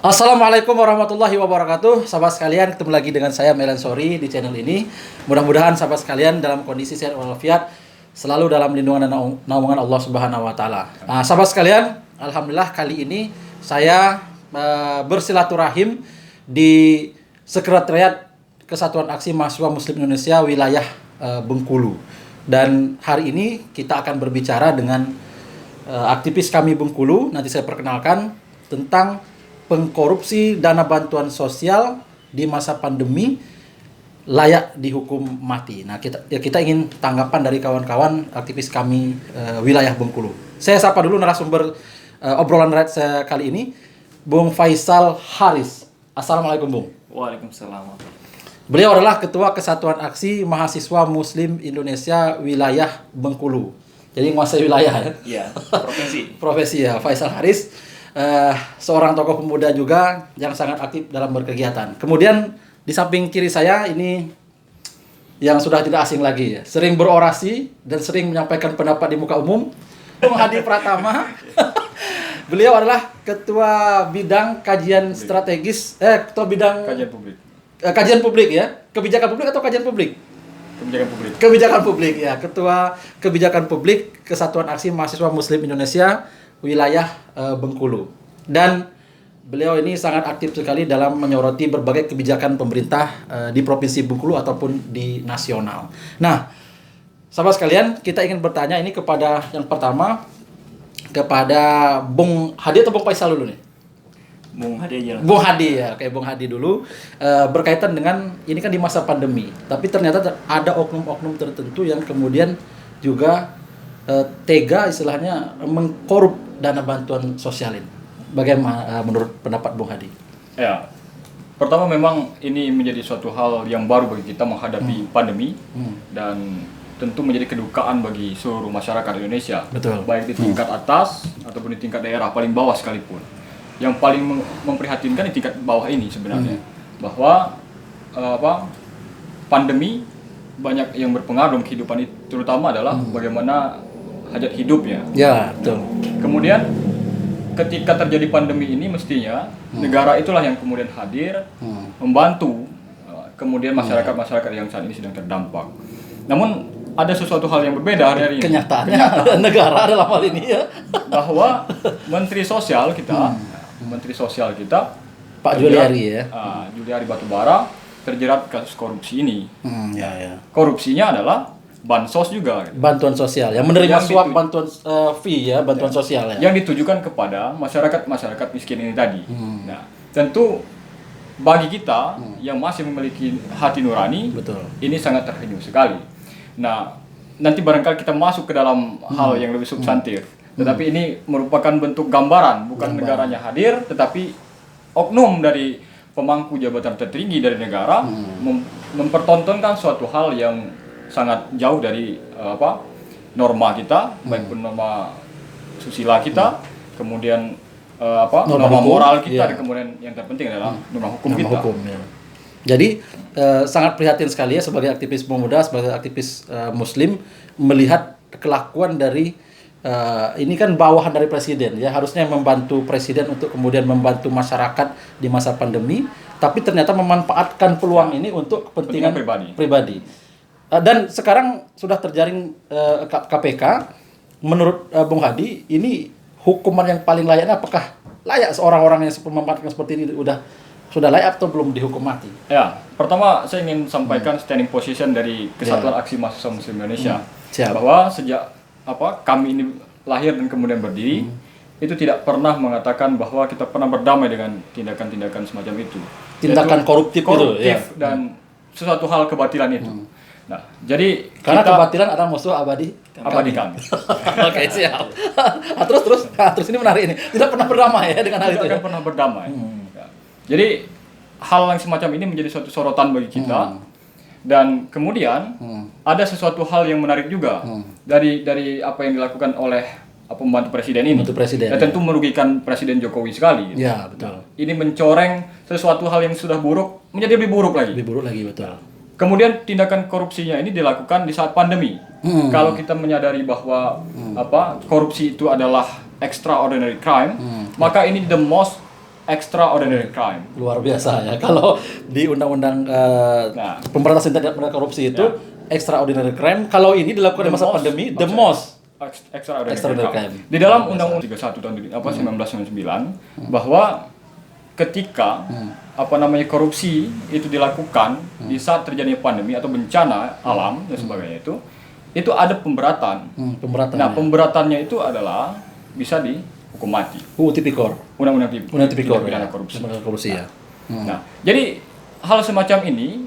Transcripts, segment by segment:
Assalamualaikum warahmatullahi wabarakatuh. Sahabat sekalian, ketemu lagi dengan saya Melan Sori di channel ini. Mudah-mudahan sahabat sekalian dalam kondisi sehat walafiat, selalu dalam lindungan dan naungan Allah Subhanahu wa taala. Nah, sahabat sekalian, alhamdulillah kali ini saya bersilaturahim di Sekretariat Kesatuan Aksi Mahasiswa Muslim Indonesia wilayah Bengkulu. Dan hari ini kita akan berbicara dengan aktivis kami Bengkulu. Nanti saya perkenalkan tentang pengkorupsi dana bantuan sosial di masa pandemi layak dihukum mati. Nah, kita ingin tanggapan dari kawan-kawan aktivis kami wilayah Bengkulu. Saya sapa dulu narasumber obrolan red kali ini, Bung Faisal Haris. Assalamualaikum, Bung. Waalaikumsalam. Beliau adalah Ketua Kesatuan Aksi Mahasiswa Muslim Indonesia wilayah Bengkulu. Jadi menguasai wilayah ya? Iya, profesi. Profesi ya, Faisal Haris. Seorang tokoh pemuda juga yang sangat aktif dalam berkegiatan. Kemudian di samping kiri saya ini yang sudah tidak asing lagi ya, sering berorasi dan sering menyampaikan pendapat di muka umum, Bung Hadi Pratama. Beliau adalah Ketua Bidang Kajian Strategis, Ketua Bidang Kajian publik. Kajian publik ya, kebijakan publik atau kajian publik? Kebijakan publik. Kebijakan publik ya, Ketua Kebijakan Publik Kesatuan Aksi Mahasiswa Muslim Indonesia wilayah Bengkulu. Dan beliau ini sangat aktif sekali dalam menyoroti berbagai kebijakan pemerintah di Provinsi Bengkulu ataupun di nasional. Nah, sahabat sekalian, kita ingin bertanya ini kepada yang pertama, kepada Bung Hadi atau Bung Faisal dulu nih? Bung Hadi aja. Bung Hadi ya, kayak Bung Hadi dulu, berkaitan dengan ini kan di masa pandemi, tapi ternyata ada oknum-oknum tertentu yang kemudian juga tega istilahnya mengkorup dana bantuan sosial ini. Bagaimana menurut pendapat Bung Hadi? Ya, pertama memang ini menjadi suatu hal yang baru bagi kita menghadapi pandemi dan tentu menjadi kedukaan bagi seluruh masyarakat Indonesia. Betul. Baik di tingkat atas ataupun di tingkat daerah paling bawah sekalipun. Yang paling memprihatinkan di tingkat bawah ini sebenarnya bahwa pandemi banyak yang berpengaruh dalam kehidupan itu, terutama adalah bagaimana hajat hidupnya. Ya, betul. Kemudian ketika terjadi pandemi ini mestinya negara itulah yang kemudian hadir membantu kemudian masyarakat yang saat ini sedang terdampak. Namun ada sesuatu hal yang berbeda hari ini. Kenyataannya negara dalam hal ini ya. Bahwa Menteri Sosial kita Pak Juliari ya. Juliari Batubara terjerat kasus korupsi ini. Ya. Korupsinya adalah bansos juga. Bantuan sosial yang menerima suap bantuan fee ya, bantuan sosial ya. Yang ditujukan kepada masyarakat miskin ini tadi. Nah, tentu bagi kita yang masih memiliki hati nurani, Betul. ini sangat terharu sekali. Nah, nanti barangkali kita masuk ke dalam hal yang lebih substantif. Tetapi ini merupakan bentuk gambaran, bukan negaranya hadir, tetapi oknum dari pemangku jabatan tertinggi dari negara mempertontonkan suatu hal yang sangat jauh dari norma kita, baik pun norma susila kita, kemudian norma moral kita, dan kemudian yang terpenting adalah norma hukum kita. Ya. Jadi sangat prihatin sekali ya sebagai aktivis pemuda, sebagai aktivis Muslim melihat kelakuan dari ini kan bawahan dari presiden ya, harusnya membantu presiden untuk kemudian membantu masyarakat di masa pandemi, tapi ternyata memanfaatkan peluang ini untuk kepentingan pribadi. Dan sekarang sudah terjaring KPK. Menurut Bung Hadi, ini hukuman yang paling layaknya apakah layak seorang orang yang memanfaatkan seperti ini sudah layak atau belum dihukum mati? Ya, pertama saya ingin sampaikan standing position dari Kesatuan Aksi Mahasiswa Muslim Indonesia bahwa sejak kami ini lahir dan kemudian berdiri, itu tidak pernah mengatakan bahwa kita pernah berdamai dengan tindakan-tindakan semacam itu. Tindakan koruptif dan sesuatu hal kebatilan itu. Nah, jadi karena kebatilan adalah musuh abadi kami. Oke, siap. Terus ini menarik ini. Tidak pernah berdamai ya dengan hal itu. Tidak pernah berdamai. Ya. Jadi hal yang semacam ini menjadi suatu sorotan bagi kita. Dan kemudian ada sesuatu hal yang menarik juga dari apa yang dilakukan oleh pembantu presiden ini. Dan tentu merugikan Presiden Jokowi sekali. Ya, betul. Nah, ini mencoreng sesuatu hal yang sudah buruk menjadi lebih buruk lagi. Betul. Kemudian tindakan korupsinya ini dilakukan di saat pandemi. Kalau kita menyadari bahwa korupsi itu adalah extraordinary crime, maka ini the most extraordinary crime. Luar biasa ya. Kalau di undang-undang Nah. pemberantasan tindak pidana korupsi itu extraordinary crime. Kalau ini dilakukan di masa pandemi, the most Extraordinary Extraordinary crime. crime. Di dalam Undang-Undang 31 tahun 1999 bahwa ketika korupsi itu dilakukan di saat terjadi pandemi atau bencana alam dan sebagainya itu ada pemberatan. pemberatan. Nah, pemberatannya itu adalah bisa dihukum mati. Tipikor. Undang-undang Tipikor pidana ya. korupsi. Korupsi ya. Nah, jadi hal semacam ini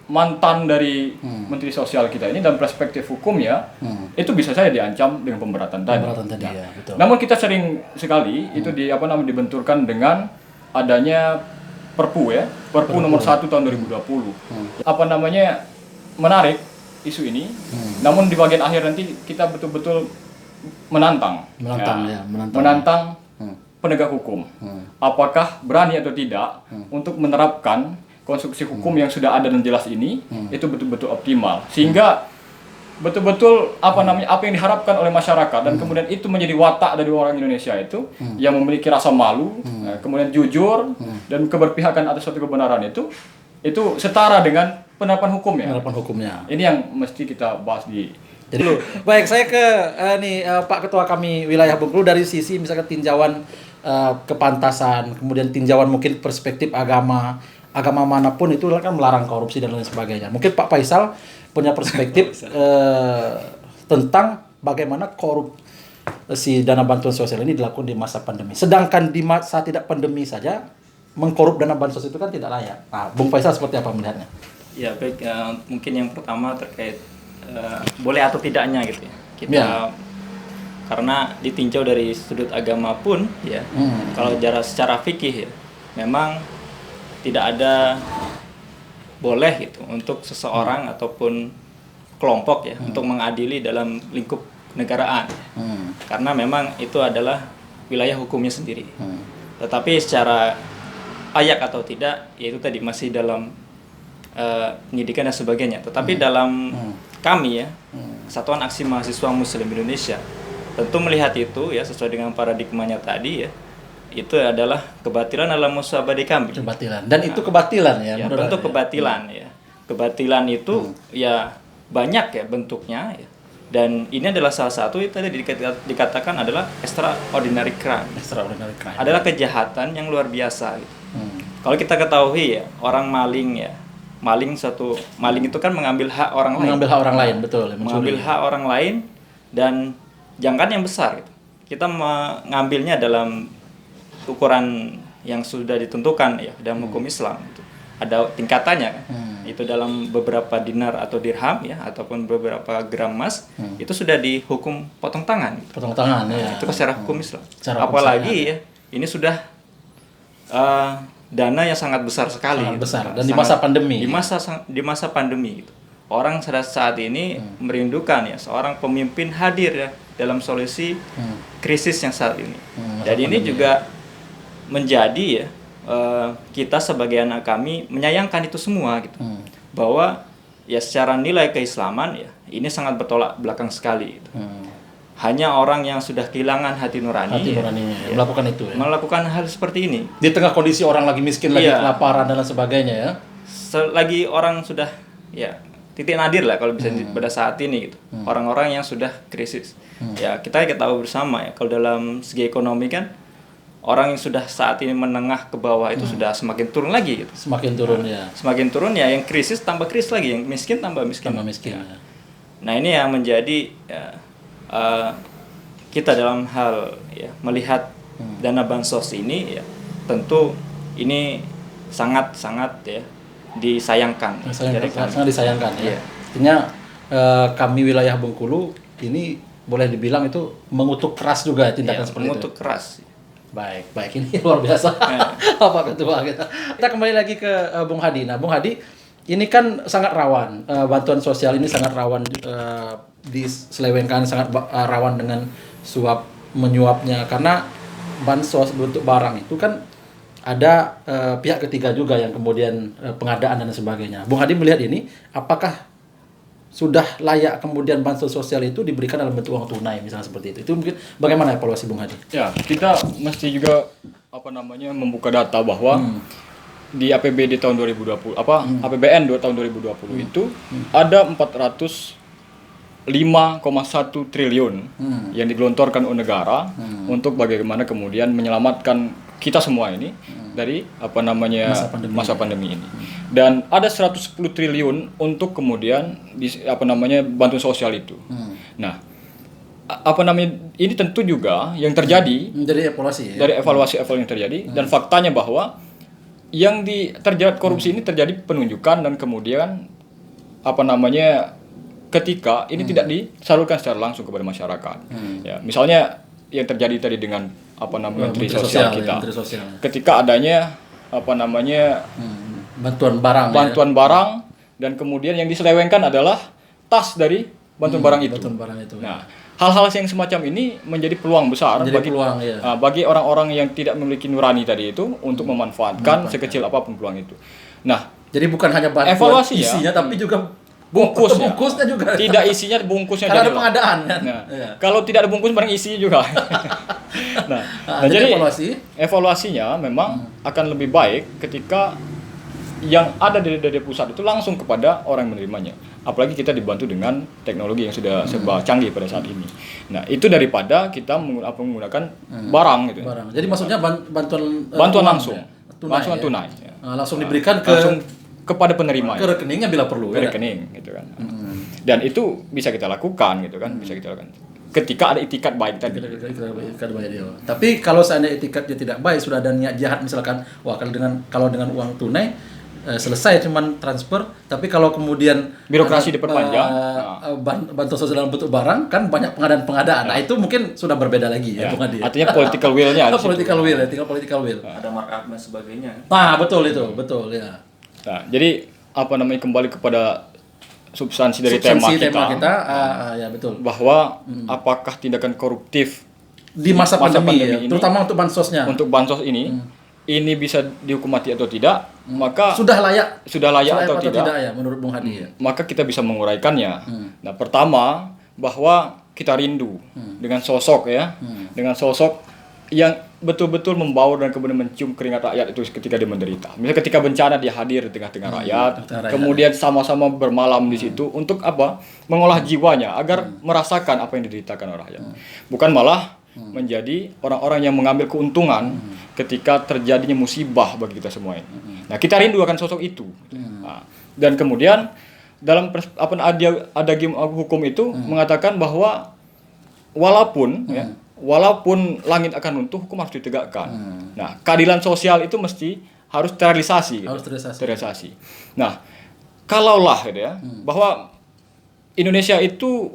mantan dari Menteri Sosial kita ini dalam perspektif hukumnya itu bisa saja diancam dengan pemberatan tadi. Pemberatan tadi ya, betul. Namun kita sering sekali itu dibenturkan dengan adanya Perpu nomor 1 tahun 2020. Menarik isu ini. Namun di bagian akhir nanti kita betul-betul menantang penegak hukum. Apakah berani atau tidak untuk menerapkan konstruksi hukum yang sudah ada dan jelas ini itu betul-betul optimal, sehingga betul-betul apa yang diharapkan oleh masyarakat dan kemudian itu menjadi watak dari orang Indonesia itu yang memiliki rasa malu, kemudian jujur dan keberpihakan atas suatu kebenaran itu setara dengan penerapan hukumnya. Ini yang mesti kita bahas di. Jadi baik, saya ke Pak Ketua kami wilayah Bengkulu dari sisi misalkan tinjauan kepantasan, kemudian tinjauan mungkin perspektif agama manapun itu kan melarang korupsi dan lain sebagainya. Mungkin Pak Faisal punya perspektif tentang bagaimana korupsi dana bantuan sosial ini dilakukan di masa pandemi. Sedangkan di masa tidak pandemi saja mengkorup dana bansos itu kan tidak layak. Nah, Bung Faisal seperti apa melihatnya? Ya baik, mungkin yang pertama terkait boleh atau tidaknya gitu ya. Kita karena ditinjau dari sudut agama pun ya, kalau secara fikih ya, memang tidak ada boleh gitu untuk seseorang ataupun kelompok ya untuk mengadili dalam lingkup negaraan, karena memang itu adalah wilayah hukumnya sendiri. Tetapi secara layak atau tidak, yaitu tadi masih dalam penyidikan dan sebagainya. Tetapi dalam kami ya, Kesatuan Aksi Mahasiswa Muslim Indonesia, tentu melihat itu ya sesuai dengan paradigmanya tadi ya, itu adalah kebatilan dalam musuh abadi kami. Kebatilan. Dan itu kebatilan ya. Ya bentuk kebatilan ya. Kebatilan itu ya banyak ya bentuknya ya. Dan ini adalah salah satu itu tadi dikatakan adalah extraordinary crime. Extraordinary crime. Adalah kejahatan yang luar biasa gitu. Kalau kita ketahui ya, orang maling ya. Maling itu kan mengambil hak orang lain. Mengambil hak orang lain, betul. Mengambil hak orang lain dan jangkaan yang besar gitu. Kita mengambilnya dalam ukuran yang sudah ditentukan ya dalam hukum Islam itu ada tingkatannya kan. Itu dalam beberapa dinar atau dirham ya ataupun beberapa gram emas itu sudah dihukum potong tangan gitu. Potong tangan ya. Itu secara hukum Islam. Apalagi ya ini sudah dana yang sangat besar sekali sangat gitu. Besar dan di masa pandemi. Di masa pandemi gitu. Orang saat ini merindukan ya seorang pemimpin hadir ya dalam solusi krisis yang saat ini. Dan ini juga menjadi ya kita sebagai anak kami menyayangkan itu semua gitu. Bahwa ya secara nilai keislaman ya ini sangat bertolak belakang sekali gitu. Hanya orang yang sudah kehilangan hati nuraninya melakukan itu ya. Melakukan hal seperti ini di tengah kondisi orang lagi miskin, lagi kelaparan dan lain sebagainya ya. Lagi orang sudah ya titik nadir lah kalau bisa pada saat ini gitu. Orang-orang yang sudah krisis. Ya kita tahu bersama ya kalau dalam segi ekonomi kan orang yang sudah saat ini menengah ke bawah itu sudah semakin turun lagi gitu. Semakin turun ya. Semakin turun ya, yang krisis tambah krisis lagi, yang miskin tambah miskin. Ya. Nah, ini yang menjadi kita dalam hal ya melihat dana bansos ini ya tentu ini sangat ya disayangkan. Sangat disayangkan ya. Artinya kami wilayah Bengkulu ini boleh dibilang itu mengutuk keras juga tindakan seperti itu. Mengutuk keras. Baik ini luar biasa. Pak Ketua kita kembali lagi ke Bung Hadi. Nah, Bung Hadi, ini kan sangat rawan, bantuan sosial ini sangat rawan diselewengkan, sangat rawan dengan suap menyuapnya karena bansos bentuk barang itu kan ada pihak ketiga juga yang kemudian pengadaan dan sebagainya. Bung Hadi melihat ini, apakah sudah layak kemudian bantuan sosial itu diberikan dalam bentuk uang tunai misalnya seperti itu. Itu mungkin bagaimana evaluasi Bung Hadi? Ya, kita mesti juga membuka data bahwa di APBD tahun 2020 APBN tahun 2020 itu ada 405,1 triliun yang digelontorkan oleh negara untuk bagaimana kemudian menyelamatkan kita semua ini dari masa pandemi ini. Dan ada 110 triliun untuk kemudian bantuan sosial itu. Nah, ini tentu juga yang terjadi dari evaluasi ya? Dari evaluasi yang terjadi dan faktanya bahwa yang terjadi korupsi ini terjadi penunjukan dan kemudian ketika ini tidak disalurkan secara langsung kepada masyarakat. Ya, misalnya yang terjadi tadi dengan Menteri Sosial kita. Menteri Sosial. Ketika adanya bantuan barang dan kemudian yang diselewengkan adalah tas dari bantuan barang itu. Nah, hal-hal yang semacam ini menjadi peluang besar bagi orang-orang yang tidak memiliki nurani tadi itu untuk memanfaatkan sekecil apapun peluang itu. Nah, jadi bukan hanya bantuan evaluasi isinya tapi juga bungkusnya juga. Tidak isinya, bungkusnya. Karena ada pengadaan kan. Nah, kalau tidak ada bungkus barang isinya juga. Jadi evaluasinya memang akan lebih baik ketika yang ada dari pusat itu langsung kepada orang yang menerimanya. Apalagi kita dibantu dengan teknologi yang sudah serba canggih pada saat ini. Nah, itu daripada kita menggunakan barang gitu. Jadi maksudnya bantuan langsung. Bantuan tunai. Ya. Langsung diberikan kepada penerima. Ke rekeningnya bila perlu. Ke rekening gitu kan. Dan itu bisa kita lakukan gitu kan, bisa kita lakukan. Ketika ada itikat baik tadi. Tapi kalau seandainya itikatnya tidak baik, sudah ada niat jahat misalkan, kalau dengan uang tunai selesai cuman transfer, tapi kalau kemudian birokrasi diperpanjang, bantuan sosial dalam bentuk barang kan banyak pengadaan. Nah, itu mungkin sudah berbeda lagi ya, Bung Hadi. Artinya political will-nya ada. Tinggal political will. Ada markup dan sebagainya. Nah, betul ya. Nah, jadi kembali kepada substansi dari tema kita. Ya betul. Bahwa apakah tindakan koruptif di masa pandemi ini, terutama untuk bansosnya. Untuk bansos ini bisa dihukum mati atau tidak, maka sudah layak atau tidak ya menurut Bung Hadi ya. Maka kita bisa menguraikannya. Nah, pertama bahwa kita rindu dengan sosok dengan sosok yang betul-betul membaur dan kemudian mencium keringat rakyat itu ketika dia menderita. Misalnya ketika bencana dia hadir di tengah-tengah rakyat, kemudian sama-sama bermalam di situ untuk mengolah jiwanya agar merasakan apa yang dideritakan oleh rakyat. Bukan malah menjadi orang-orang yang mengambil keuntungan ketika terjadinya musibah bagi kita semua ini. Nah, kita rindu akan sosok itu. Nah, dan kemudian dalam adagi hukum itu mengatakan bahwa walaupun langit akan runtuh, hukum harus ditegakkan. Nah, keadilan sosial itu harus terrealisasi. Terrealisasi. Nah, kalaulah bahwa Indonesia itu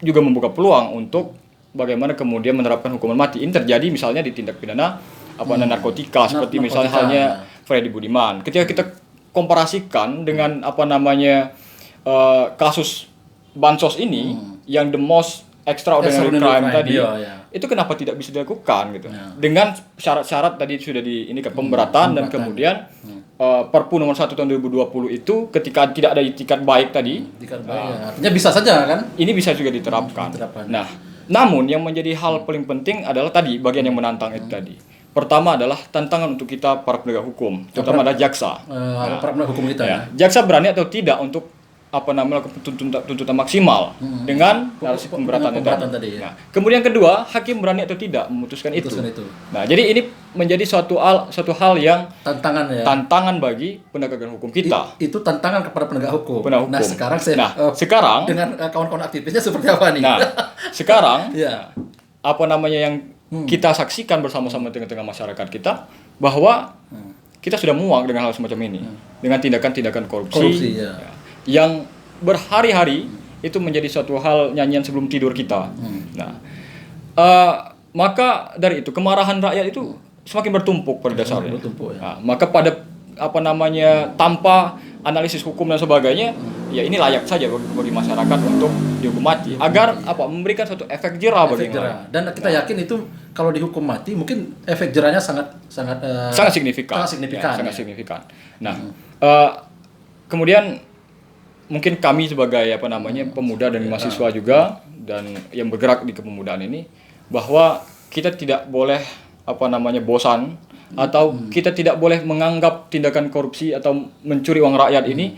juga membuka peluang untuk bagaimana kemudian menerapkan hukuman mati. Ini terjadi misalnya di tindak pidana narkotika seperti misalnya halnya Freddy Budiman. Ketika kita komparasikan dengan kasus bansos ini yang the most extraordinary crime tadi, itu kenapa tidak bisa dilakukan gitu? Dengan syarat-syarat tadi sudah pemberatan dan kemudian Perpu nomor 1 tahun 2020 itu ketika tidak ada itikat baik tadi, artinya bisa saja kan? Ini bisa juga diterapkan. Nah, namun yang menjadi hal paling penting adalah tadi bagian yang menantang itu tadi. Pertama adalah tantangan untuk kita para penegak hukum, terutama ada jaksa. Para penegak hukum kita ya. Jaksa berani atau tidak untuk tuntutan maksimal dengan narasi pemberatan tadi. Nah, kemudian kedua, hakim berani atau tidak memutuskan itu. Nah, jadi ini menjadi suatu hal yang tantangan bagi penegakan hukum kita. Itu tantangan kepada penegak hukum. Nah, sekarang dengan kawan-kawan aktivisnya seperti apa nih? Nah, sekarang yang kita saksikan bersama-sama tengah-tengah masyarakat kita bahwa kita sudah muak dengan hal semacam ini, dengan tindakan-tindakan korupsi. Yang berhari-hari itu menjadi suatu hal nyanyian sebelum tidur kita. Nah, maka dari itu kemarahan rakyat itu semakin bertumpuk pada dasarnya. Nah, maka pada tanpa analisis hukum dan sebagainya, ya ini layak saja bagi masyarakat untuk dihukum mati agar memberikan suatu efek jerah bagi mereka. Dan kita yakin itu kalau dihukum mati mungkin efek jerahnya sangat signifikan. Sangat signifikan. Nah, kemudian mungkin kami sebagai pemuda dan mahasiswa juga dan yang bergerak di kepemudaan ini, bahwa kita tidak boleh bosan atau kita tidak boleh menganggap tindakan korupsi atau mencuri uang rakyat ini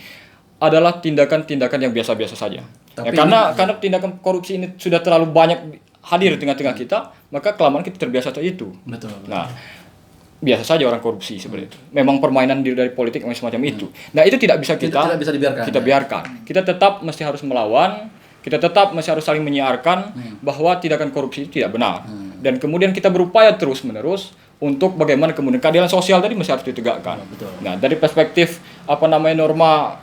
adalah tindakan-tindakan yang biasa-biasa saja. Tapi Karena tindakan korupsi ini sudah terlalu banyak hadir di tengah-tengah kita, maka kelamaan kita terbiasa saja itu. Betul. Nah, biasa saja orang korupsi seperti itu. Memang permainan dari politik semacam itu. Nah, itu tidak bisa tidak bisa dibiarkan. Kita biarkan. Kita tetap mesti harus melawan. Kita tetap mesti harus saling menyiarkan bahwa tindakan korupsi itu tidak benar. Dan kemudian kita berupaya terus-menerus untuk bagaimana kemudian keadilan sosial tadi mesti harus ditegakkan. Betul. Nah, dari perspektif norma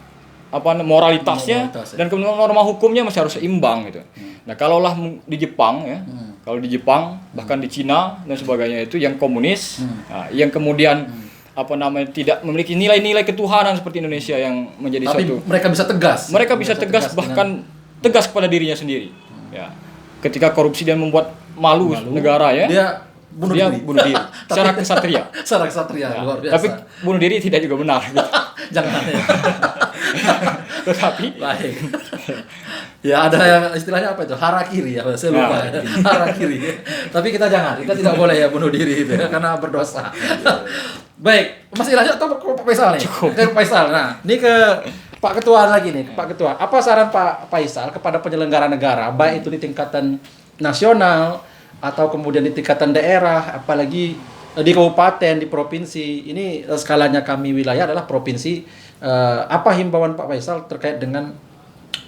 moralitasnya dan kemudian norma hukumnya masih harus seimbang gitu. Nah, kalaulah di Jepang ya, kalau di Jepang bahkan di Cina dan sebagainya itu yang komunis, yang kemudian tidak memiliki nilai-nilai ketuhanan seperti Indonesia yang menjadi Tapi satu. mereka bisa tegas. Mereka bisa tegas bahkan tegas kepada dirinya sendiri. Ya. Ketika korupsi dan membuat malu negara ya. Dia bunuh diri. Secara kesatria. Secara kesatria, Ya. luar biasa. Tapi bunuh diri tidak juga benar. Gitu. Jangan ya. Tetapi Baik. Ya ada yang istilahnya apa itu? Harakiri ya, saya lupa. Harakiri. Tapi kita tidak boleh ya bunuh diri itu ya, karena berdosa. Baik, masih lanjut atau ke Pak Faisal nih? Ke Pak Faisal. Nah, ini ke Pak Ketua lagi nih, Pak Ketua. Apa saran Pak Faisal kepada penyelenggara negara, baik itu di tingkatan nasional atau kemudian di tingkatan daerah, apalagi di kabupaten, di provinsi. Ini skalanya kami wilayah adalah provinsi. Apa himbauan Pak Faisal terkait dengan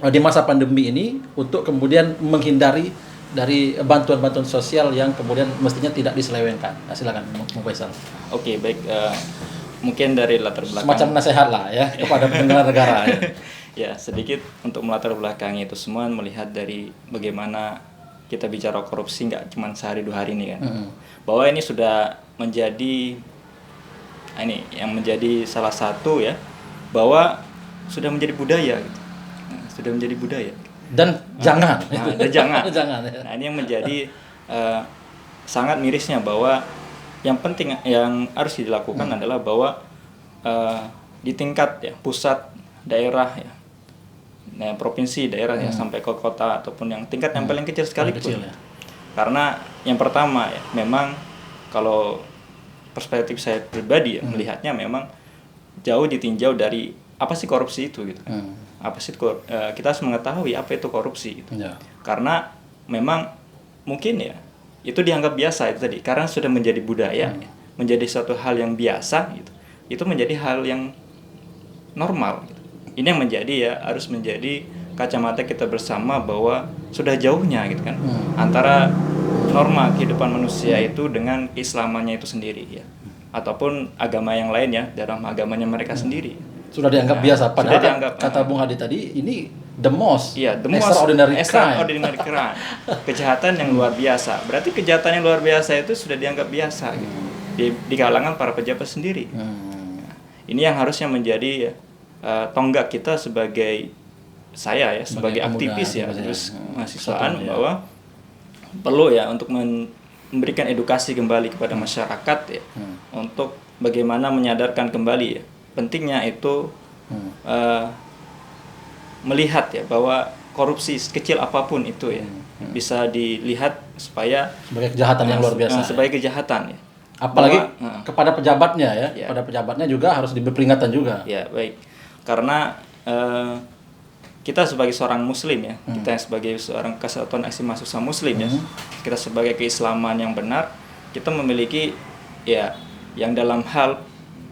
di masa pandemi ini untuk kemudian menghindari dari bantuan-bantuan sosial yang kemudian mestinya tidak diselewengkan. Nah, silakan Pak Faisal. Oke, baik. Mungkin dari latar belakang. Semacam nasihat lah ya kepada penyelenggara negara. Ya. Ya, sedikit untuk melatar belakangi itu semua, melihat dari bagaimana kita bicara korupsi nggak cuma sehari 2 hari ini kan. Bahwa ini sudah menjadi yang menjadi salah satu ya, bahwa sudah menjadi budaya gitu. Sudah menjadi budaya. Dan jangan. Jangan. Jangan. Ya. Nah, ini yang menjadi sangat mirisnya, bahwa yang penting yang harus dilakukan adalah bahwa di tingkat ya pusat, daerah ya, nah, provinsi, daerah ya, sampai ke kota ataupun yang tingkat yang paling kecil sekalipun. Ya. Karena yang pertama ya, memang kalau perspektif saya pribadi ya, melihatnya memang jauh ditinjau dari apa sih korupsi itu gitu kan. Apa sih kita harus mengetahui apa itu korupsi gitu. Ya. Karena memang mungkin ya itu dianggap biasa itu tadi, karena sudah menjadi budaya ya, menjadi suatu hal yang biasa gitu. Itu menjadi hal yang normal gitu. Ini yang menjadi ya, harus menjadi kacamata kita bersama bahwa sudah jauhnya gitu kan antara norma kehidupan manusia itu dengan keislamannya itu sendiri ya, ataupun agama yang lain ya, dalam agamanya mereka sendiri. Sudah dianggap biasa, padahal dianggap, kata Bung Hadi tadi ini the most extraordinary crime. crime. Kejahatan yang luar biasa. Berarti kejahatan yang luar biasa itu sudah dianggap biasa gitu. Di kalangan para pejabat sendiri. Nah, ini yang harusnya menjadi tonggak kita sebagai sebagai aktivis ya, terus mahasiswaan, bahwa perlu ya untuk memberikan edukasi kembali kepada masyarakat ya, untuk bagaimana menyadarkan kembali ya pentingnya itu melihat ya bahwa korupsi sekecil apapun itu ya bisa dilihat sebagai kejahatan yang luar biasa. Sebagai kejahatan ya. Apalagi kepada pejabatnya ya. Pada pejabatnya juga harus diberi peringatan juga. Ya, baik. Karena kita sebagai seorang muslim ya, kita sebagai seorang Kesatuan Aksi Mahasiswa Muslim ya, kita sebagai keislaman yang benar, kita memiliki ya yang dalam hal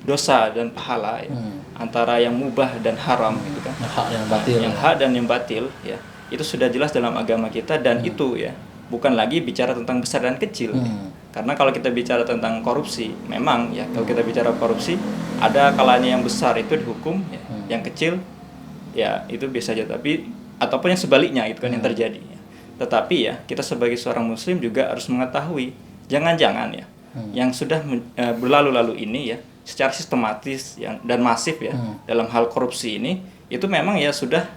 dosa dan pahala ya, antara yang mubah dan haram gitu kan. Hak yang batil. Yang hak dan yang batil ya. Itu sudah jelas dalam agama kita, dan itu ya bukan lagi bicara tentang besar dan kecil. Ya. Karena kalau kita bicara tentang korupsi, memang ya kalau kita bicara korupsi ada kalanya yang besar itu dihukum ya. Yang kecil ya itu biasa aja, tapi ataupun yang sebaliknya itu kan yang terjadi ya. Tetapi ya kita sebagai seorang muslim juga harus mengetahui, jangan-jangan ya yang sudah berlalu-lalu ini ya secara sistematis dan masif ya dalam hal korupsi ini, itu memang ya sudah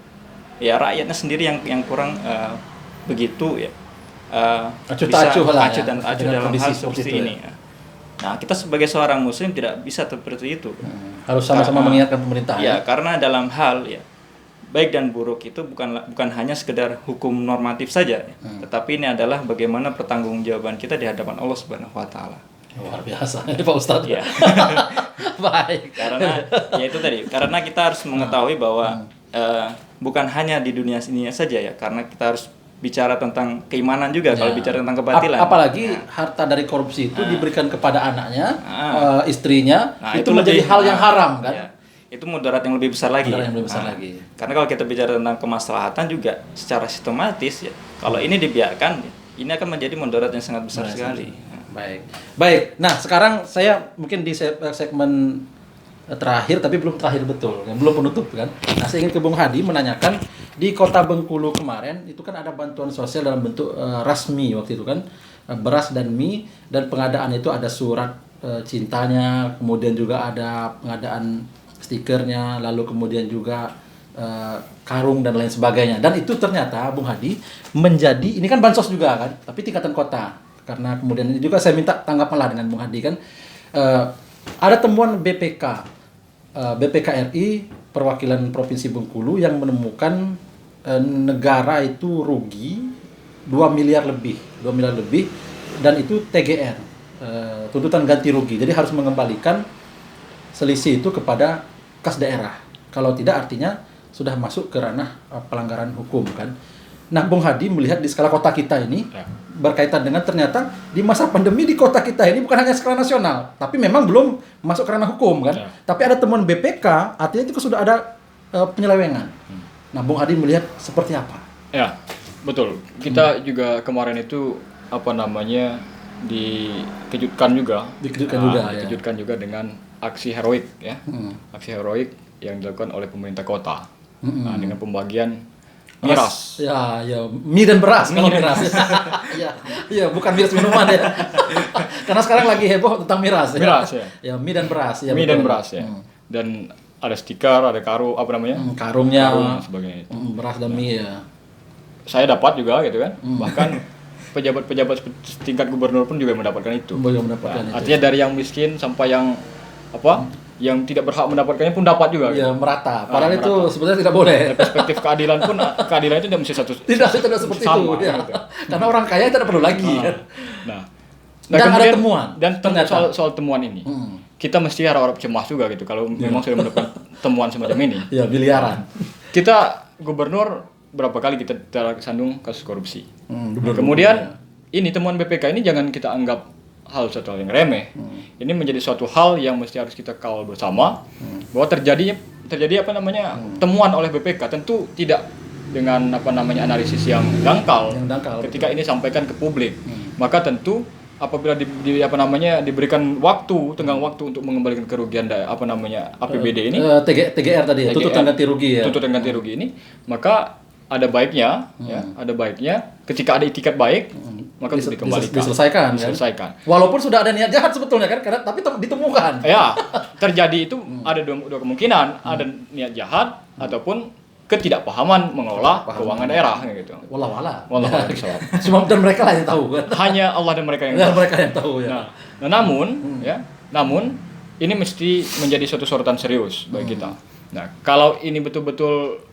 ya rakyatnya sendiri yang kurang begitu ya acuh dan acuh dalam hal korupsi ini ya. Nah, kita sebagai seorang muslim tidak bisa seperti itu. Harus sama-sama mengingatkan pemerintah ya, karena dalam hal ya baik dan buruk itu bukan hanya sekedar hukum normatif saja, tetapi ini adalah bagaimana pertanggungjawaban kita di hadapan Allah Subhanahu wa taala. Luar biasa ini Pak Ustadz. Ya. Baik. Karena ya itu tadi, karena kita harus mengetahui bahwa bukan hanya di dunia ini saja ya, karena kita harus bicara tentang keimanan juga kalau bicara tentang kebatilan. Apalagi harta dari korupsi itu diberikan kepada anaknya, istrinya, itu menjadi lebih, hal yang haram kan? Ya, itu mudarat yang lebih besar lagi. Mudarat yang lebih besar lagi. Karena kalau kita bicara tentang kemaslahatan juga secara sistematis ya, kalau ini dibiarkan, ini akan menjadi mudarat yang sangat besar sekali. Baik. Nah, sekarang saya mungkin di segmen terakhir, tapi belum terakhir betul, belum penutup kan. Nah, saya ingin ke Bung Hadi menanyakan, di Kota Bengkulu kemarin itu kan ada bantuan sosial dalam bentuk rasmi waktu itu kan, beras dan mie, dan pengadaan itu ada surat cintanya, kemudian juga ada pengadaan stikernya, lalu kemudian juga karung dan lain sebagainya. Dan itu ternyata Bung Hadi menjadi, ini kan bansos juga kan, tapi tingkatan kota. Karena kemudian ini juga saya minta tanggapan lah dengan Bung Hadi kan, ada temuan BPK RI perwakilan Provinsi Bengkulu yang menemukan negara itu rugi 2 miliar lebih dan itu TGR, tuntutan ganti rugi. Jadi harus mengembalikan selisih itu kepada kas daerah. Kalau tidak artinya sudah masuk ke ranah pelanggaran hukum kan. Nah, Bung Hadi melihat di skala kota kita ini berkaitan dengan ternyata di masa pandemi di kota kita ini bukan hanya skala nasional, tapi memang belum masuk ke ranah hukum kan. Tapi ada temuan BPK, artinya itu sudah ada penyelewengan. Nah, Bung Hadi melihat seperti apa? Ya, betul. Kita juga kemarin itu dikejutkan juga dengan aksi heroik ya. Aksi heroik yang dilakukan oleh pemerintah kota. Nah, dengan pembagian miras. Ya, mie dan beras. Miras. Ya, bukan miras minuman ya. Karena sekarang lagi heboh tentang miras. Miras ya. Ya, mie dan beras. Ya, mie dan beras ya. Dan ada stiker, ada karungnya, karung dan sebagainya itu. Beras dan mie ya. Saya dapat juga gitu kan. Bahkan pejabat-pejabat tingkat gubernur pun juga mendapatkan itu. Artinya dari yang miskin sampai yang yang tidak berhak mendapatkannya pun dapat juga. Iya, merata. Padahal itu sebenarnya tidak boleh. Dari perspektif keadilan pun, keadilan itu tidak mesti tidak seperti sama, itu. Ya. Gitu. Karena orang kaya tidak perlu lagi. Nah dan kemudian, ada temuan. Dan soal temuan ini, kita mesti harap cemas juga gitu. Kalau memang sudah mendapatkan temuan semacam ini. Ya, miliaran. Kita gubernur berapa kali kita tersandung kasus korupsi. Kemudian ini temuan BPK ini jangan kita anggap hal suatu hal yang remeh. Ini menjadi suatu hal yang mesti harus kita kawal bersama, bahwa terjadi temuan oleh BPK tentu tidak dengan analisis yang dangkal. Ketika ini sampaikan ke publik, maka tentu apabila diberikan tenggang waktu untuk mengembalikan kerugian APBD ini, TGR tadi ya, tuntutan ganti rugi ya. Tuntutan ganti rugi ini, maka ada baiknya ketika ada itikat baik, maka bisa diselesaikan. Walaupun sudah ada niat jahat sebetulnya kan, tapi ditemukan. Ya, terjadi itu ada dua kemungkinan, ada niat jahat ataupun ketidakpahaman mengelola keuangan daerah gitu. Wallahualam. Cuma dan mereka lah yang tahu kan. Hanya Allah dan mereka yang tahu. Ya. Nah, namun ini mesti menjadi suatu sorotan serius bagi kita. Nah, kalau ini betul-betul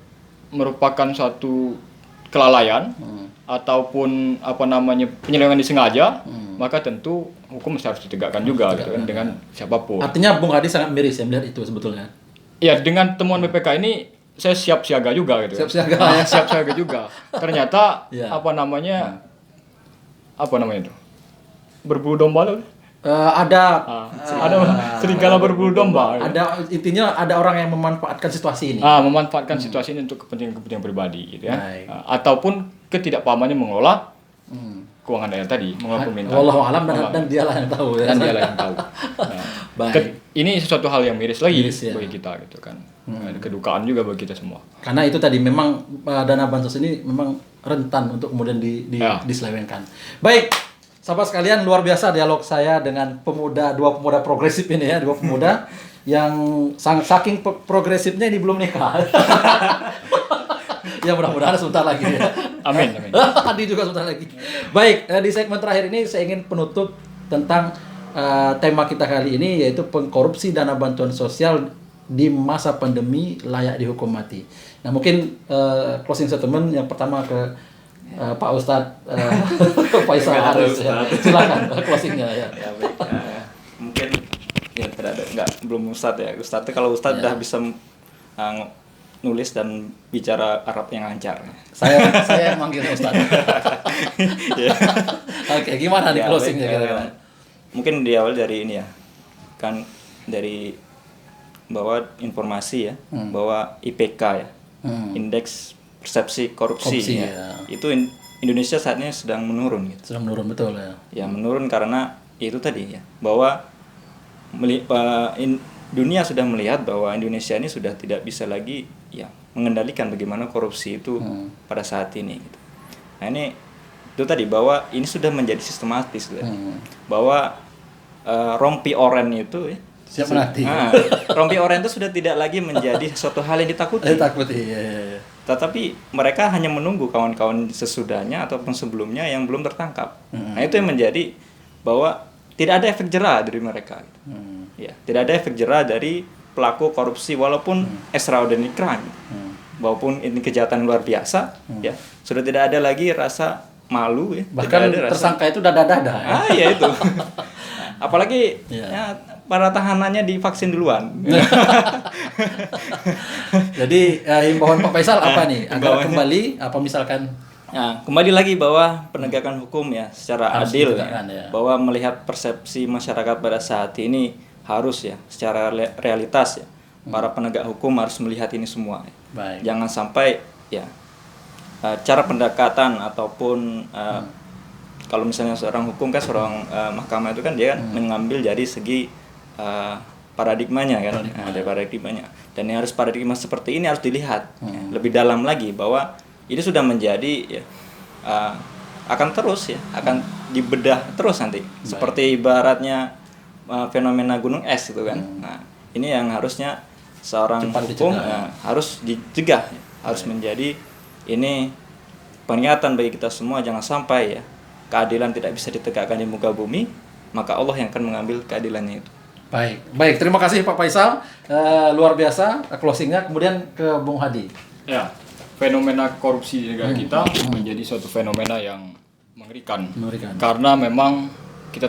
merupakan suatu kelalaian ataupun penyelewengan disengaja, maka tentu hukum harus ditegakkan juga gitu kan, dengan siapapun. Artinya Bung Hadi sangat miris ya melihat itu sebetulnya. Ya, dengan temuan BPK ini saya siap siaga juga gitu. Siap siaga juga. Ternyata itu? Berbulu domba loh. Ada serigala berbulu domba. Intinya ada orang yang memanfaatkan situasi ini. Memanfaatkan situasi ini untuk kepentingan pribadi gitu ya. Ataupun ketidakpahamannya mengelola keuangan daerah tadi, mengelola pemerintahan. Wallahualam dan dialah yang tahu ya. Baik. Ini sesuatu hal yang miris bagi kita gitu kan. Kedukaan juga bagi kita semua. Karena itu tadi memang dana bansos ini memang rentan untuk kemudian diselewengkan. Baik. Sahabat sekalian, luar biasa dialog saya dengan dua pemuda progresif ini ya, dua pemuda yang saking progresifnya ini belum nikah. Ya mudah-mudahan sebentar lagi ya. Amin. Adi juga sebentar lagi. Baik, di segmen terakhir ini saya ingin penutup tentang tema kita kali ini, yaitu pengkorupsi dana bantuan sosial di masa pandemi layak dihukum mati. Nah mungkin closing statement yang pertama ke Pak Ustadz Faisal Haris ya. Silakan closingnya ya. Ya, baik. Mungkin ya tidak ada belum Ustadz ya. Ustadz kalau Ustadz udah bisa nulis dan bicara Arab yang lancar. Saya yang manggil Ustadz. Ya. Oke, gimana nih Ya, closingnya baik, kira-kira? mungkin di awal dari ini ya, kan dari bahwa informasi ya, bahwa IPK ya, Indeks Persepsi Korupsi, Korupsi, ya. ya. Itu Indonesia saat ini sedang menurun gitu. Sudah menurun betul ya. Ya menurun karena itu tadi ya, bahwa dunia sudah melihat bahwa Indonesia ini sudah tidak bisa lagi ya mengendalikan bagaimana korupsi itu pada saat ini gitu. Nah ini itu tadi bahwa ini sudah menjadi sistematis gitu. Bahwa rompi oren itu ya, Siap menanti. rompi oren itu sudah tidak lagi menjadi suatu hal yang ditakuti. Takuti ya. Tetapi mereka hanya menunggu kawan-kawan sesudahnya ataupun sebelumnya yang belum tertangkap. Nah itu yang menjadi bahwa tidak ada efek jerah dari mereka. Ya, tidak ada efek jerah dari pelaku korupsi walaupun extraordinary crime, walaupun ini kejahatan luar biasa, ya sudah tidak ada lagi rasa malu ya. Bahkan tidak ada rasa, tersangka itu dada-dada. ya itu. Apalagi Ya. ya, para tahanannya divaksin duluan. Jadi himbauan Pak Faisal apa nih? Agar Himbauannya. kembali apa misalkan Nah, kembali lagi bahwa penegakan hukum ya secara Harus adil ditegakkan, ya, ya. bahwa melihat persepsi masyarakat pada saat ini harus ya secara realitas ya para penegak hukum harus melihat ini semua. Ya. baik. Jangan sampai ya cara pendekatan ataupun kalau misalnya seorang hukum kan seorang mahkamah itu kan dia kan mengambil dari segi paradigmanya kan, ada paradigmanya. Dan yang harus paradigma seperti ini harus dilihat ya, lebih dalam lagi bahwa ini sudah menjadi ya, akan terus ya akan dibedah terus nanti. Seperti ibaratnya fenomena gunung es gitu kan. Nah, ini yang harusnya seorang Cepat hukum dicegah. harus dicegah, ya. Harus menjadi ini peringatan bagi kita semua, jangan sampai ya keadilan tidak bisa ditegakkan di muka bumi, maka Allah yang akan mengambil keadilannya itu. Baik. Terima kasih Pak Faisal. Luar biasa closingnya. Kemudian ke Bung Hadi. Ya, fenomena korupsi di negara kita menjadi suatu fenomena yang mengerikan. Karena memang kita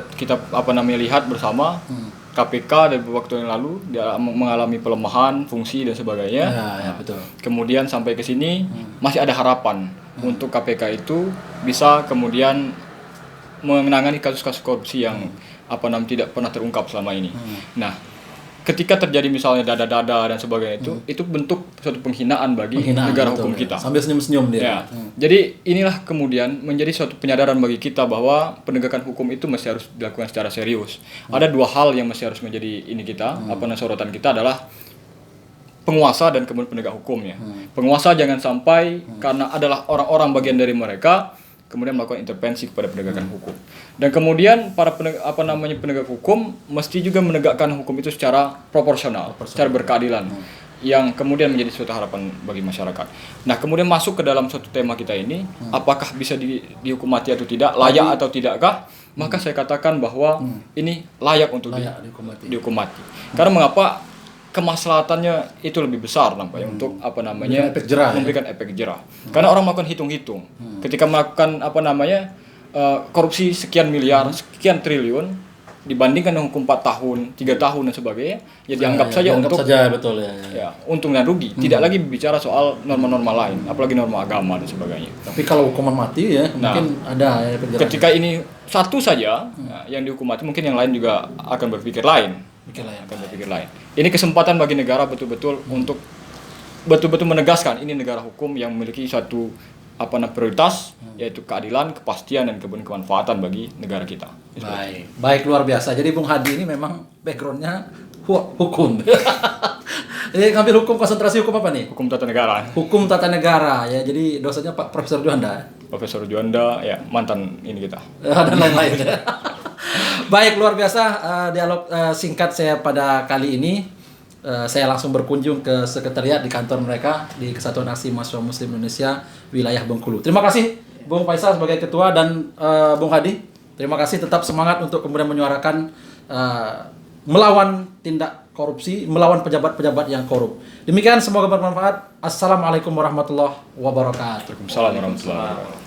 lihat bersama KPK dari beberapa waktu yang lalu dia mengalami pelemahan fungsi dan sebagainya. Ya, betul. Kemudian sampai ke sini masih ada harapan untuk KPK itu bisa kemudian menangani kasus-kasus korupsi yang tidak pernah terungkap selama ini. Nah, ketika terjadi misalnya dada-dada dan sebagainya itu bentuk suatu penghinaan bagi negara betul, hukum ya. kita. Sambil senyum-senyum dia. Ya. Jadi inilah kemudian menjadi suatu penyadaran bagi kita bahwa penegakan hukum itu mesti harus dilakukan secara serius. Ada dua hal yang mesti harus menjadi ini kita, sorotan kita adalah penguasa dan kemudian penegak hukumnya. Penguasa jangan sampai karena adalah orang-orang bagian dari mereka kemudian melakukan intervensi kepada penegakan hukum. Dan kemudian para penegak hukum mesti juga menegakkan hukum itu secara proporsional, secara berkeadilan. Yang kemudian menjadi suatu harapan bagi masyarakat. Nah, kemudian masuk ke dalam suatu tema kita ini, apakah bisa dihukum mati atau tidak, layak atau tidakkah? Maka saya katakan bahwa ini layak untuk dihukum mati. Karena mengapa? Kemaslahatannya itu lebih besar nampaknya untuk memberikan efek jerah. Karena orang melakukan hitung-hitung. Ketika melakukan korupsi sekian miliar, sekian triliun dibandingkan dengan hukum 4 tahun, 3 tahun dan sebagainya, ya dianggap saja betul ya, untung dan rugi. Tidak lagi bicara soal norma-norma lain, apalagi norma agama dan sebagainya. Tapi kalau hukuman mati ya mungkin ada ya penjara. Ketika ini satu saja yang dihukum mati, mungkin yang lain juga akan berpikir lain. Ini kesempatan bagi negara betul-betul untuk betul-betul menegaskan ini negara hukum yang memiliki suatu prioritas, yaitu keadilan, kepastian dan kemanfaatan bagi negara kita. Baik, luar biasa. Jadi Bung Hadi ini memang backgroundnya hukum. Ini ngambil hukum, konsentrasi hukum apa nih? Hukum tata negara. Hukum tata negara ya. Jadi dosennya Pak Profesor Juanda. Profesor Juanda ya mantan ini kita. Dan lain-lain. Baik, luar biasa dialog singkat saya pada kali ini. Saya langsung berkunjung ke sekretariat di kantor mereka di Kesatuan Aksi Mahasiswa Muslim Indonesia wilayah Bengkulu. Terima kasih Bung Faisal sebagai ketua dan Bung Hadi. Terima kasih, tetap semangat untuk kemudian menyuarakan melawan tindak korupsi, melawan pejabat-pejabat yang korup. Demikian, semoga bermanfaat. Assalamualaikum warahmatullahi wabarakatuh. Waalaikumsalam warahmatullahi wabarakatuh.